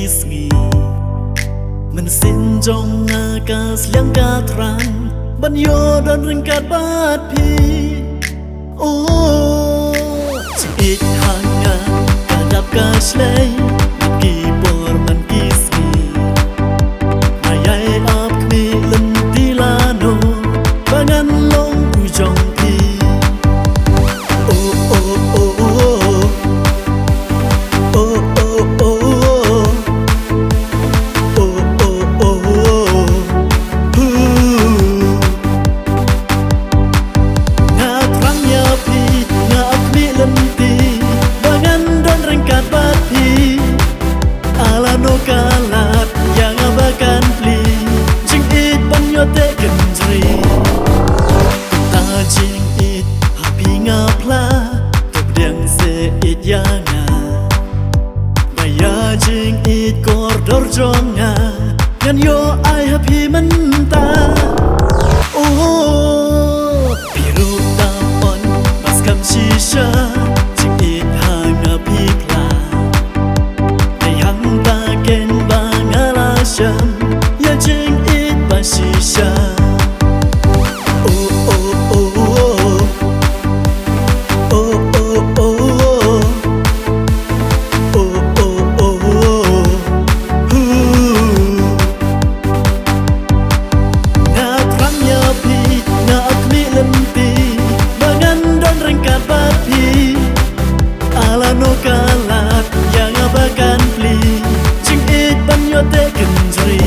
kisgi Mensin jong akas liang katran Ban yo dan ringkat bat pi Oh Cik hanga kadap kaslay Kibor man kisgi Mayay ap kmi lentilano Bangan long ujong pi Oh oh oh oh Oh oh oh kalat yang abakan pli jing it ban yo te kendri ta jing it happy ngapla kedeng se it yanga baya jing it kordor jonga ngan yo I happy menta oh biru tapon pas kam shisha jing it hanga pikla ya jing it basisha oh oh oh oh oh oh oh oh oh oh na trangnya pi na akmi lenti bangan dan ringkat bapi ala no kalat yang abakan pli jing it ban yo te kendri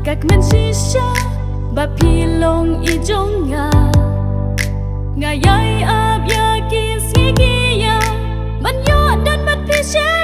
Các men shisha ba pilong I jonga ngayai ab ya kis ya man yo dan bat pisha